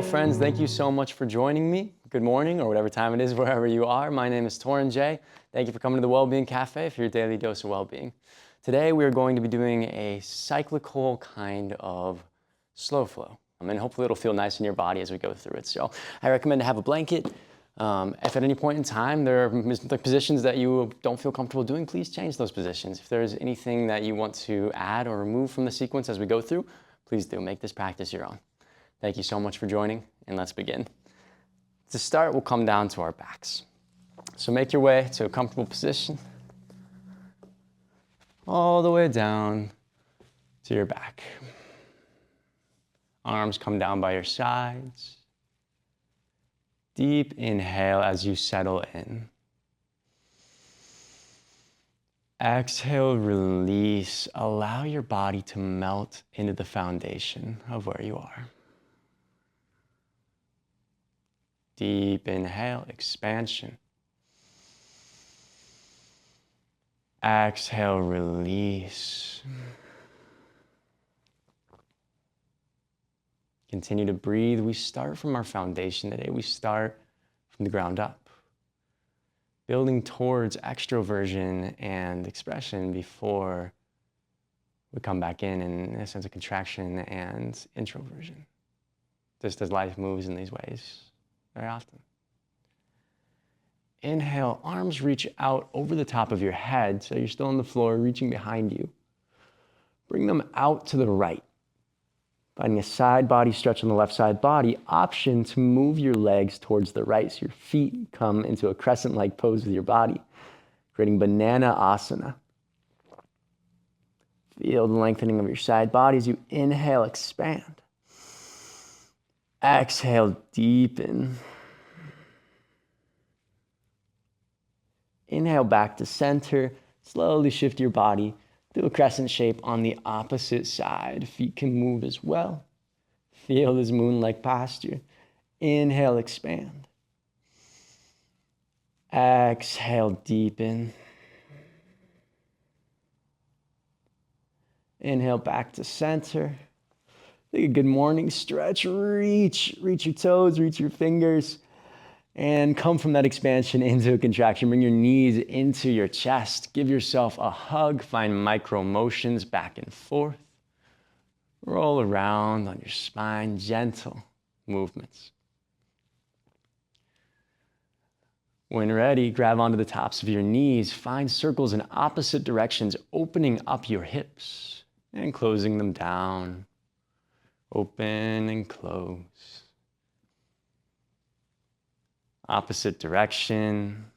friends. Thank you so much for joining me. Good morning, or whatever time it is, wherever you are. My name is Torin J. Thank you for coming to the Wellbeing Café for your daily dose of well-being. Today, we are going to be doing a cyclical kind of slow flow. And hopefully it'll feel nice in your body as we go through it. So I recommend to have a blanket. If at any point in time there are positions that you don't feel comfortable doing, please change those positions. If there's anything that you want to add or remove from the sequence as we go through, please do. Make this practice your own. Thank you so much for joining, and let's begin. To start, we'll come down to our backs. So make your way to a comfortable position, all the way down to your back. Arms come down by your sides. Deep inhale as you settle in. Exhale, release. Allow your body to melt into the foundation of where you are. Deep inhale, expansion. Exhale, release. Continue to breathe. We start from our foundation today. We start from the ground up, building towards extroversion and expression before we come back in a sense of contraction and introversion, just as life moves in these ways very often. Inhale, arms reach out over the top of your head, so you're still on the floor, reaching behind you. Bring them out to the right. Finding a side body stretch on the left side body, option to move your legs towards the right so your feet come into a crescent-like pose with your body, creating banana asana. Feel the lengthening of your side body as you inhale, expand. Exhale, deepen. Inhale back to center. Slowly shift your body to a crescent shape on the opposite side. Feet can move as well. Feel this moon-like posture. Inhale, expand. Exhale, deepen. Inhale back to center. Take a good morning stretch. Reach your toes, reach your fingers, and come from that expansion into a contraction. Bring your knees into your chest. Give yourself a hug. Find micro motions back and forth. Roll around on your spine, gentle movements. When ready, grab onto the tops of your knees. Find circles in opposite directions, opening up your hips and closing them down. Open and close. Opposite direction.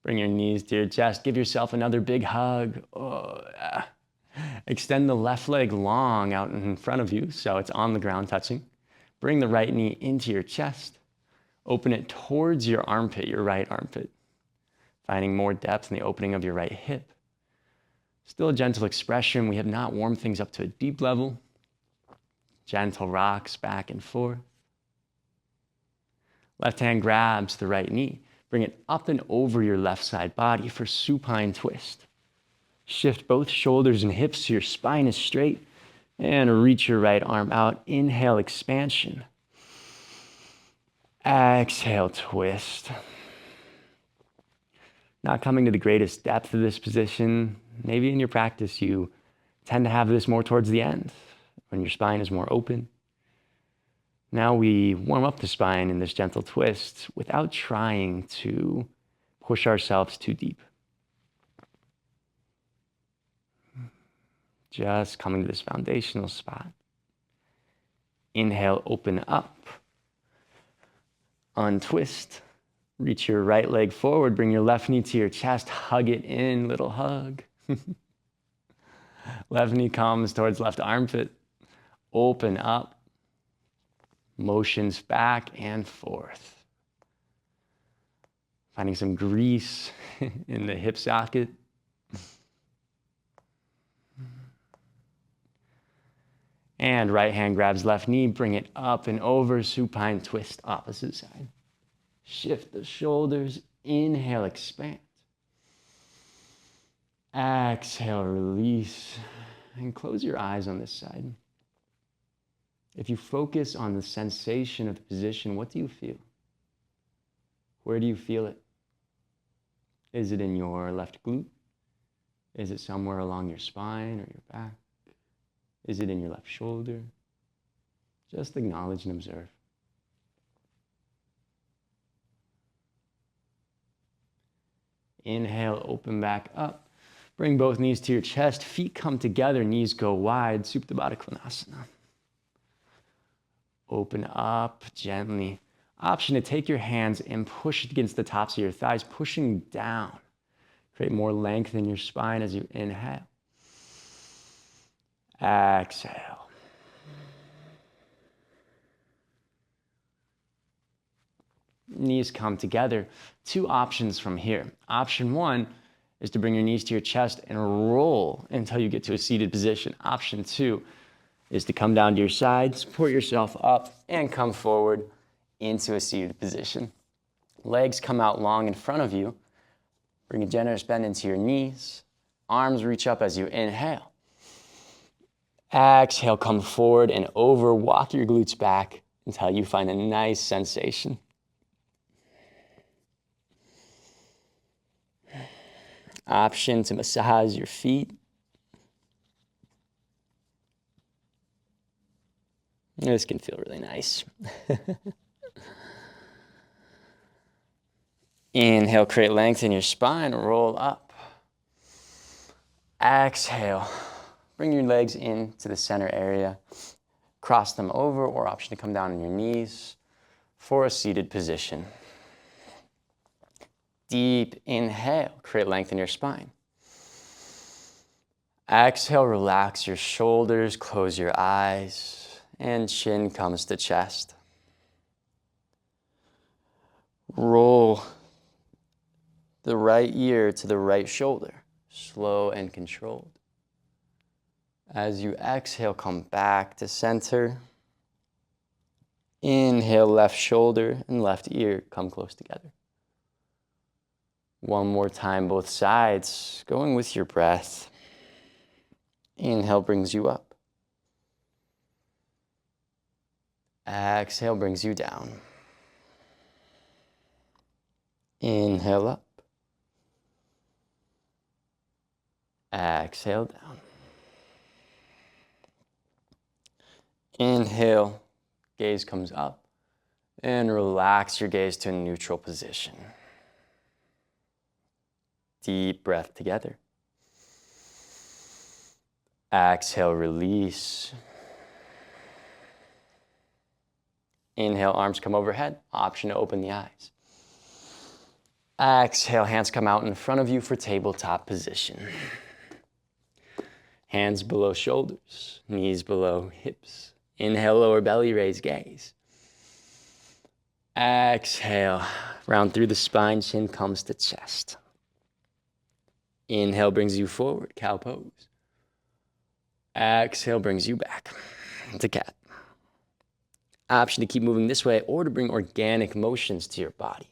Bring your knees to your chest. Give yourself another big hug. Oh, yeah. Extend the left leg long out in front of you so it's on the ground touching. Bring the right knee into your chest. Open it towards your armpit, your right armpit. Finding more depth in the opening of your right hip. Still a gentle expression. We have not warmed things up to a deep level. Gentle rocks back and forth. Left hand grabs the right knee. Bring it up and over your left side body for supine twist. Shift both shoulders and hips so your spine is straight. And reach your right arm out. Inhale, expansion. Exhale, twist. Not coming to the greatest depth of this position. Maybe in your practice you tend to have this more towards the end, when your spine is more open. Now we warm up the spine in this gentle twist without trying to push ourselves too deep. Just coming to this foundational spot. Inhale, open up. Untwist. Reach your right leg forward. Bring your left knee to your chest. Hug it in, little hug. Left knee comes towards left armpit. Open up. Motions back and forth. Finding some grease in the hip socket. And right hand grabs left knee. Bring it up and over. Supine twist, opposite side. Shift the shoulders. Inhale, expand. Exhale, release. And close your eyes on this side. If you focus on the sensation of the position, what do you feel? Where do you feel it? Is it in your left glute? Is it somewhere along your spine or your back? Is it in your left shoulder? Just acknowledge and observe. Inhale, open back up. Bring both knees to your chest. Feet come together, knees go wide. Supta Baddha Konasana. Open up gently. Option to take your hands and push it against the tops of your thighs, pushing down. Create more length in your spine as you inhale. Exhale. Knees come together. Two options from here. Option one is to bring your knees to your chest and roll until you get to a seated position. Option two is to come down to your side, support yourself up, and come forward into a seated position. Legs come out long in front of you. Bring a generous bend into your knees. Arms reach up as you inhale. Exhale, come forward and over. Walk your glutes back until you find a nice sensation. Option to massage your feet. This can feel really nice. Inhale, create length in your spine, roll up. Exhale, bring your legs into the center area. Cross them over, or option to come down on your knees for a seated position. Deep inhale, create length in your spine. Exhale, relax your shoulders, close your eyes, and chin comes to chest. Roll the right ear to the right shoulder, slow and controlled. As you exhale, come back to center. Inhale, left shoulder and left ear come close together. One more time, both sides, going with your breath. Inhale brings you up. Exhale brings you down. Inhale up. Exhale down. Inhale, gaze comes up, and relax your gaze to a neutral position. Deep breath together. Exhale, release. Inhale, arms come overhead. Option to open the eyes. Exhale, hands come out in front of you for tabletop position. Hands below shoulders, knees below hips. Inhale, lower belly, raise gaze. Exhale, round through the spine, chin comes to chest. Inhale brings you forward, cow pose. Exhale brings you back to cat. Option to keep moving this way or to bring organic motions to your body.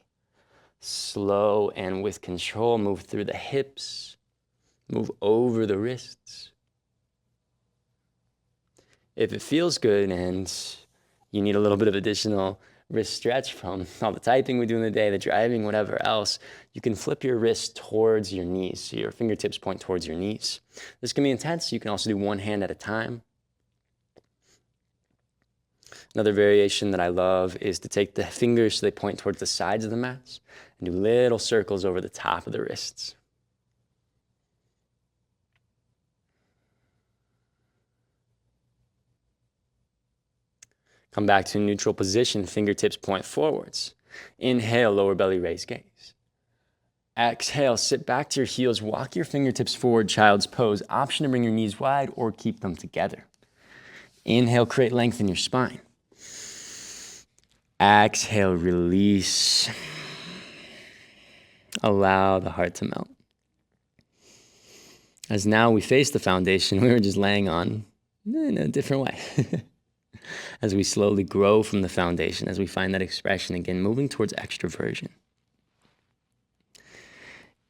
Slow and with control, move through the hips, move over the wrists. If it feels good and you need a little bit of additional wrist stretch from all the typing we do in the day, the driving, whatever else, you can flip your wrist towards your knees. So your fingertips point towards your knees. This can be intense. You can also do one hand at a time. Another variation that I love is to take the fingers so they point towards the sides of the mats and do little circles over the top of the wrists. Come back to neutral position, fingertips point forwards. Inhale, lower belly, raise gaze. Exhale, sit back to your heels, walk your fingertips forward, child's pose. Option to bring your knees wide or keep them together. Inhale, create length in your spine. Exhale, release. Allow the heart to melt. As now we face the foundation we were just laying on in a different way. As we slowly grow from the foundation, as we find that expression again, moving towards extroversion.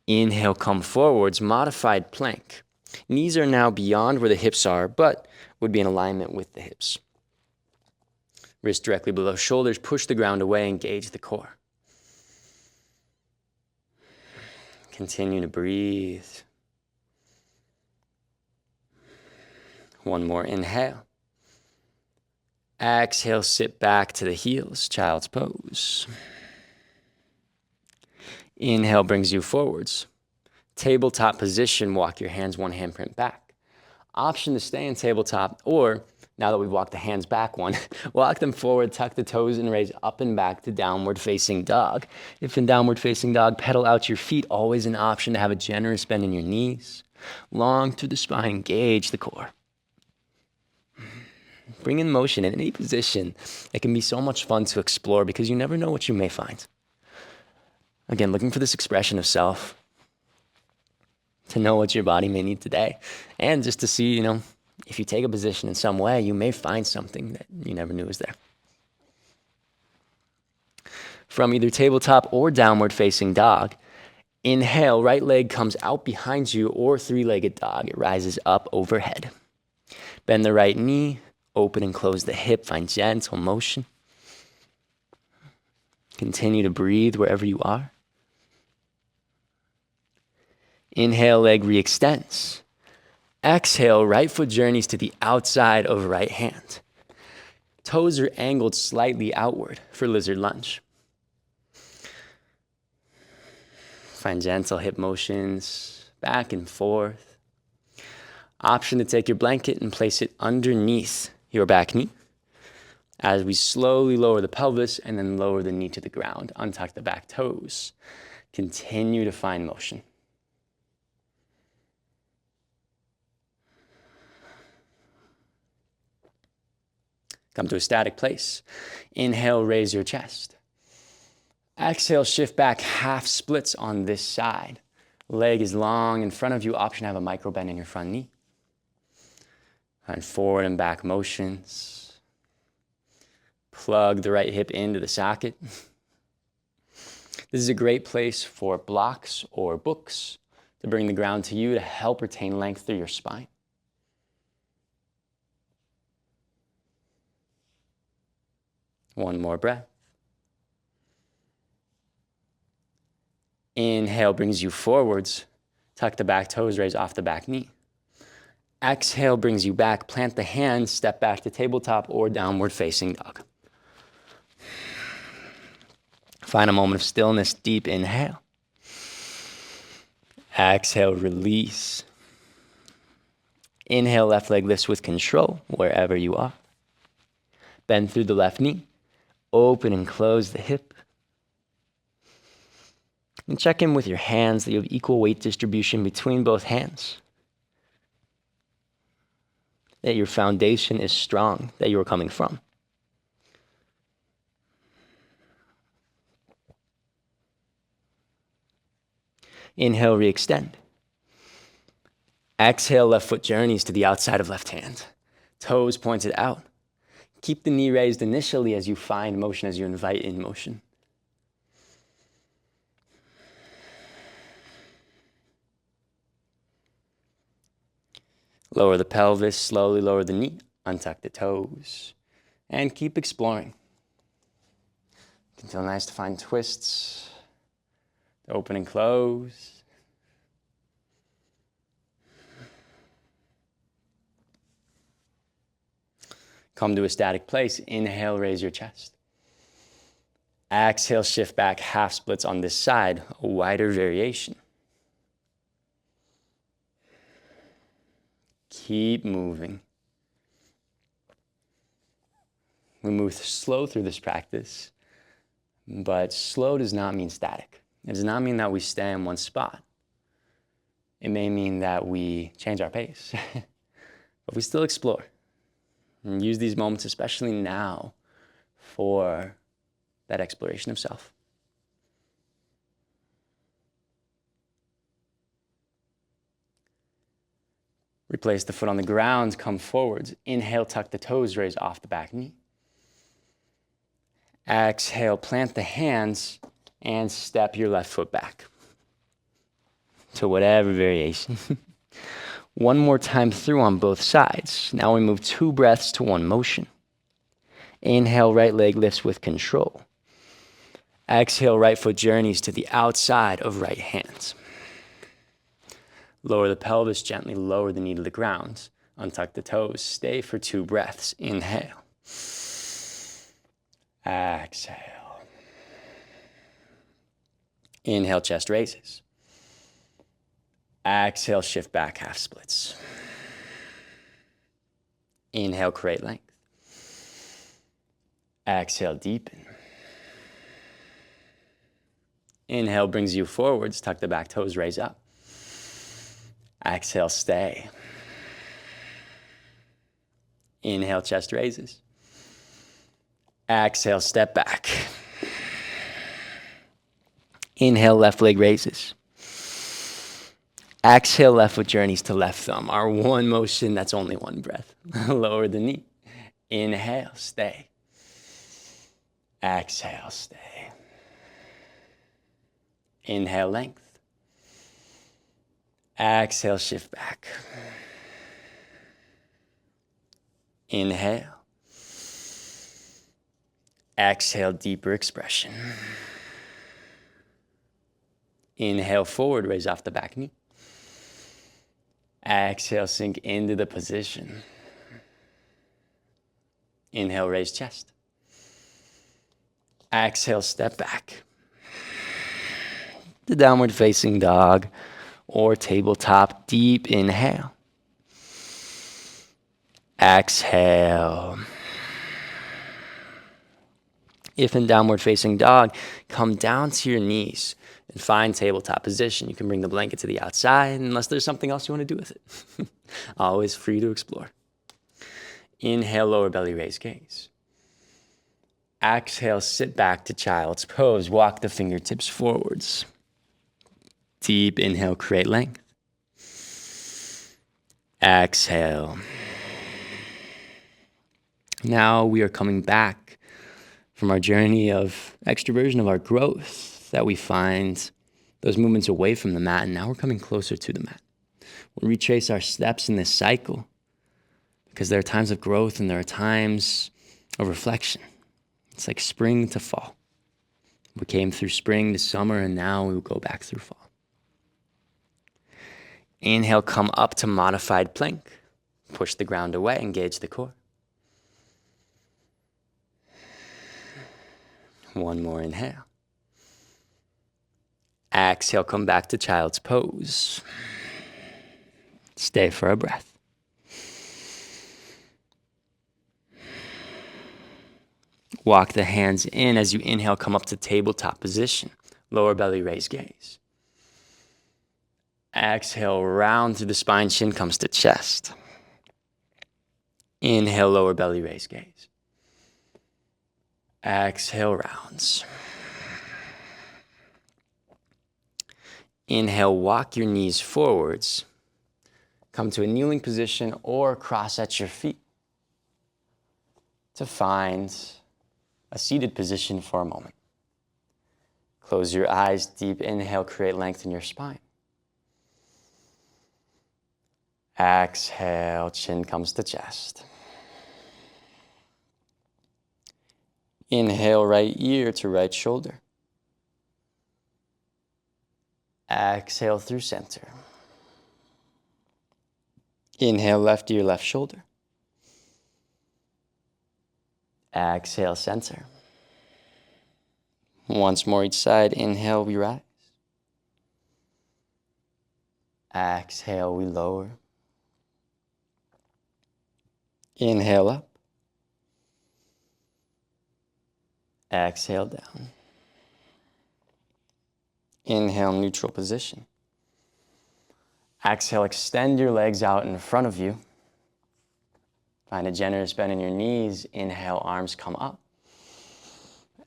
Inhale, come forwards, modified plank. Knees are now beyond where the hips are, but would be in alignment with the hips. Wrist directly below shoulders, push the ground away, engage the core. Continue to breathe. One more inhale. Exhale, sit back to the heels, child's pose. Inhale brings you forwards. Tabletop position, walk your hands one handprint back. Option to stay in tabletop, or now that we've walked the hands back one, walk them forward, tuck the toes and raise up and back to downward facing dog. If in downward facing dog, pedal out your feet, always an option to have a generous bend in your knees. Long through the spine, engage the core. Bring in motion in any position. It can be so much fun to explore because you never know what you may find. Again, looking for this expression of self, to know what your body may need today, and just to see, if you take a position in some way, you may find something that you never knew was there. From either tabletop or downward facing dog, inhale, right leg comes out behind you, or three-legged dog. It rises up overhead. Bend the right knee, open and close the hip, find gentle motion. Continue to breathe wherever you are. Inhale, leg re-extends. Exhale, right foot journeys to the outside of right hand. Toes are angled slightly outward for lizard lunge. Find gentle hip motions back and forth. Option to take your blanket and place it underneath your back knee as we slowly lower the pelvis and then lower the knee to the ground. Untuck the back toes. Continue to find motion. Come to a static place. Inhale, raise your chest. Exhale, shift back, half splits on this side. Leg is long in front of you. Option to have a micro bend in your front knee. Find forward and back motions. Plug the right hip into the socket. This is a great place for blocks or books to bring the ground to you to help retain length through your spine. One more breath. Inhale brings you forwards. Tuck the back toes, raise off the back knee. Exhale brings you back. Plant the hands, step back to tabletop or downward facing dog. Find a moment of stillness. Deep inhale. Exhale, release. Inhale, left leg lifts with control wherever you are. Bend through the left knee. Open and close the hip. And check in with your hands that you have equal weight distribution between both hands. That your foundation is strong, that you are coming from. Inhale, re-extend. Exhale, left foot journeys to the outside of left hand. Toes pointed out. Keep the knee raised initially as you find motion, as you invite in motion. Lower the pelvis, slowly lower the knee, untuck the toes, and keep exploring. It can feel nice to find twists, to open and close. Come to a static place. Inhale, raise your chest. Exhale, shift back, half splits on this side, a wider variation. Keep moving. We move slow through this practice, but slow does not mean static. It does not mean that we stay in one spot. It may mean that we change our pace, but we still explore. And use these moments, especially now, for that exploration of self. Replace the foot on the ground, come forwards. Inhale, tuck the toes, raise off the back knee. Exhale, plant the hands, and step your left foot back to whatever variation. One more time through on both sides. Now we move 2 breaths to 1 motion. Inhale, right leg lifts with control. Exhale, right foot journeys to the outside of right hand. Lower the pelvis, gently lower the knee to the ground. Untuck the toes, stay for 2 breaths. Inhale. Exhale. Inhale, chest raises. Exhale, shift back, half splits. Inhale, create length. Exhale, deepen. Inhale brings you forwards, tuck the back toes, raise up. Exhale, stay. Inhale, chest raises. Exhale, step back. Inhale, left leg raises. Exhale, left foot journeys to left thumb. Our 1 motion, that's only 1 breath. Lower the knee. Inhale, stay. Exhale, stay. Inhale, length. Exhale, shift back. Inhale. Exhale, deeper expression. Inhale, forward, raise off the back knee. Exhale, sink into the position. Inhale, raise chest. Exhale, step back. The downward facing dog or tabletop. Deep inhale. Exhale. If in downward facing dog, come down to your knees and find tabletop position. You can bring the blanket to the outside unless there's something else you want to do with it. Always free to explore. Inhale, lower belly, raise gaze. Exhale, sit back to child's pose. Walk the fingertips forwards. Deep inhale, create length. Exhale. Now we are coming back from our journey of extroversion, of our growth, that we find those movements away from the mat, and now we're coming closer to the mat. We'll retrace our steps in this cycle because there are times of growth and there are times of reflection. It's like spring to fall. We came through spring to summer, and now we will go back through fall. Inhale, come up to modified plank. Push the ground away, engage the core. 1 more inhale. Exhale, come back to child's pose. Stay for a breath. Walk the hands in as you inhale, come up to tabletop position. Lower belly, raise gaze. Exhale, round through the spine, chin comes to chest. Inhale, lower belly, raise gaze. Exhale, rounds. Inhale, walk your knees forwards. Come to a kneeling position or cross at your feet to find a seated position for a moment. Close your eyes, deep inhale, create length in your spine. Exhale, chin comes to chest. Inhale, right ear to right shoulder. Exhale through center. Inhale, left ear, left shoulder. Exhale, center. Once more each side. Inhale, we rise. Exhale, we lower. Inhale up. Exhale down. Inhale, neutral position. Exhale, extend your legs out in front of you. Find a generous bend in your knees. Inhale, arms come up.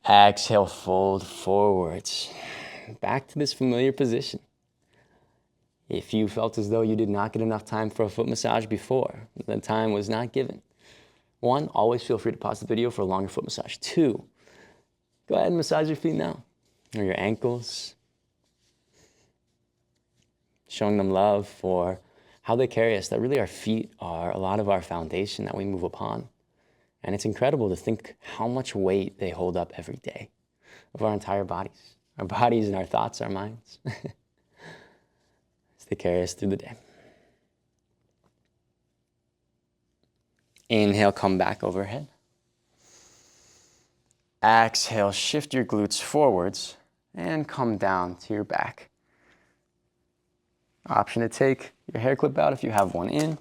Exhale, fold forwards. Back to this familiar position. If you felt as though you did not get enough time for a foot massage before, the time was not given. 1, always feel free to pause the video for a longer foot massage. 2, go ahead and massage your feet now, or your ankles. Showing them love for how they carry us, that really our feet are a lot of our foundation that we move upon. And it's incredible to think how much weight they hold up every day of our entire bodies and our thoughts, our minds, as they carry us through the day. Inhale, come back overhead. Exhale, shift your glutes forwards and come down to your back. Option to take your hair clip out if you have one in.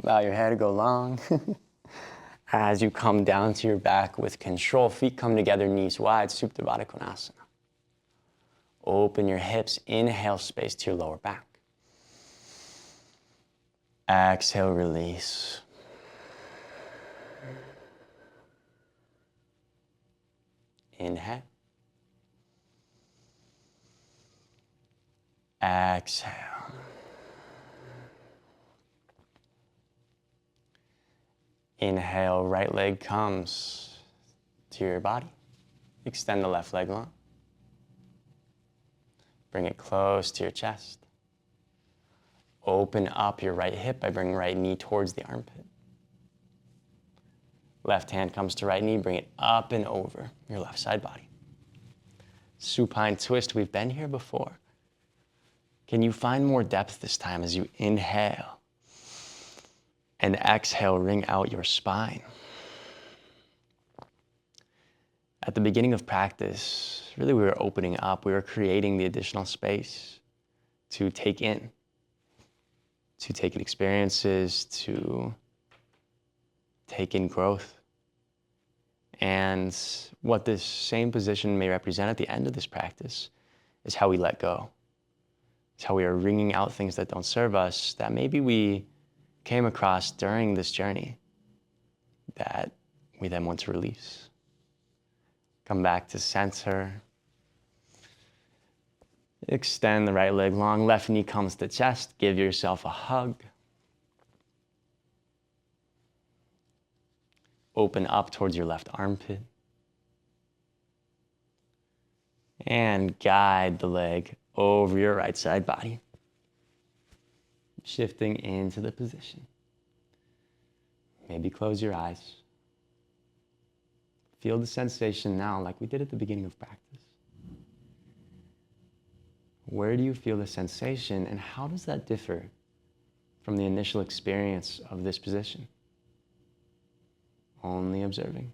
Allow your hair to go long. As you come down to your back with control, feet come together, knees wide, Supta Baddha Konasana. Open your hips, inhale space to your lower back. Exhale, release. Inhale. Exhale. Inhale, right leg comes to your body. Extend the left leg long. Bring it close to your chest. Open up your right hip by bringing right knee towards the armpit. Left hand comes to right knee, bring it up and over your left side body. Supine twist, we've been here before. Can you find more depth this time as you inhale and exhale, wring out your spine? At the beginning of practice, really we were opening up, we were creating the additional space to take in experiences, to take in growth. And what this same position may represent at the end of this practice is how we let go. It's how we are wringing out things that don't serve us, that maybe we came across during this journey that we then want to release. Come back to center. Extend the right leg long, left knee comes to chest. Give yourself a hug. Open up towards your left armpit. And guide the leg over your right side body. Shifting into the position. Maybe close your eyes. Feel the sensation now like we did at the beginning of practice. Where do you feel the sensation and how does that differ from the initial experience of this position? Only observing.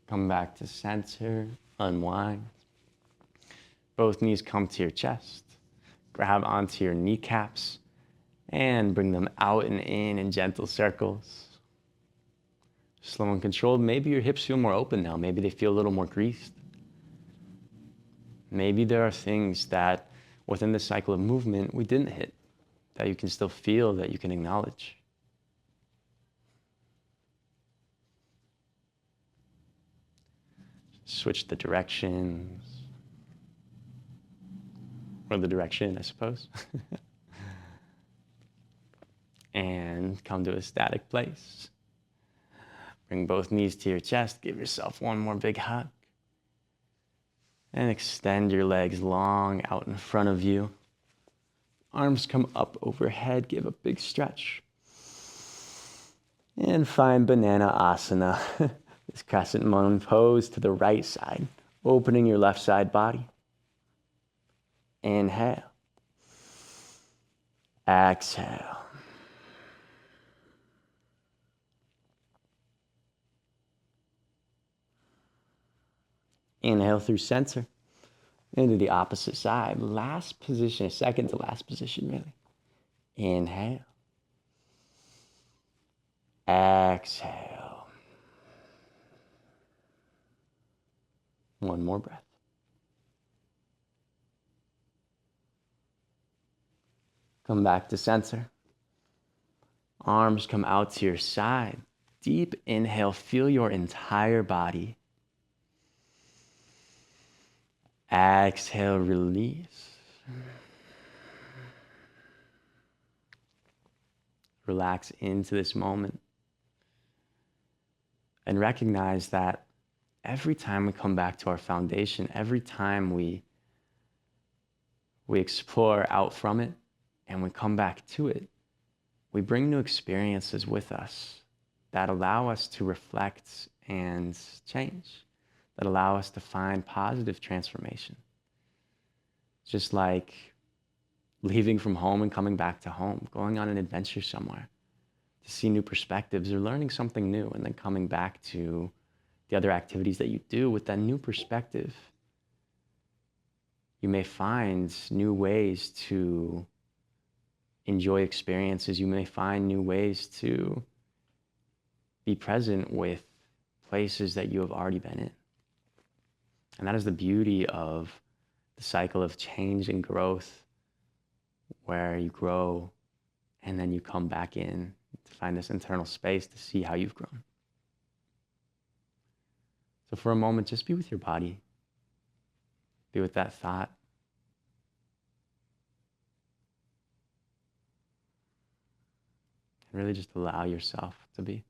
Come back to center, unwind. Both knees come to your chest. Grab onto your kneecaps and bring them out and in gentle circles. Slow and controlled. Maybe your hips feel more open now. Maybe they feel a little more greased. Maybe there are things that within the cycle of movement we didn't hit, that you can still feel, that you can acknowledge. Switch the directions. Or the direction, I suppose. And come to a static place. Bring both knees to your chest. Give yourself one more big hug. And extend your legs long out in front of you. Arms come up overhead. Give a big stretch. And find Banana Asana. This crescent moon pose to the right side. Opening your left side body. Inhale. Exhale. Inhale through center. Into the opposite side. Last position, second to last position, really. Inhale. Exhale. One more breath. Come back to center. Arms come out to your side. Deep inhale, feel your entire body. Exhale, release. relax into this moment. And recognize that every time we come back to our foundation, every time we explore out from it and we come back to it, we bring new experiences with us that allow us to reflect and change, that allow us to find positive transformation. Just like leaving from home and coming back to home, going on an adventure somewhere to see new perspectives or learning something new, and then coming back to the other activities that you do with that new perspective. You may find new ways to enjoy experiences. You may find new ways to be present with places that you have already been in. And that is the beauty of the cycle of change and growth, where you grow and then you come back in to find this internal space to see how you've grown. So for a moment, just be with your body. Be with that thought. And really just allow yourself to be.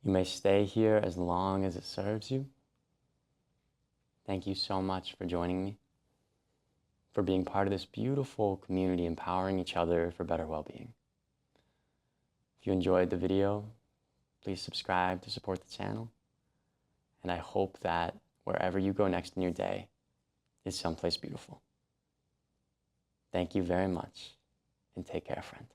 You may stay here as long as it serves you. Thank you so much for joining me, for being part of this beautiful community, empowering each other for better well-being. If you enjoyed the video, please subscribe to support the channel. And I hope that wherever you go next in your day is someplace beautiful. Thank you very much, and take care, friend.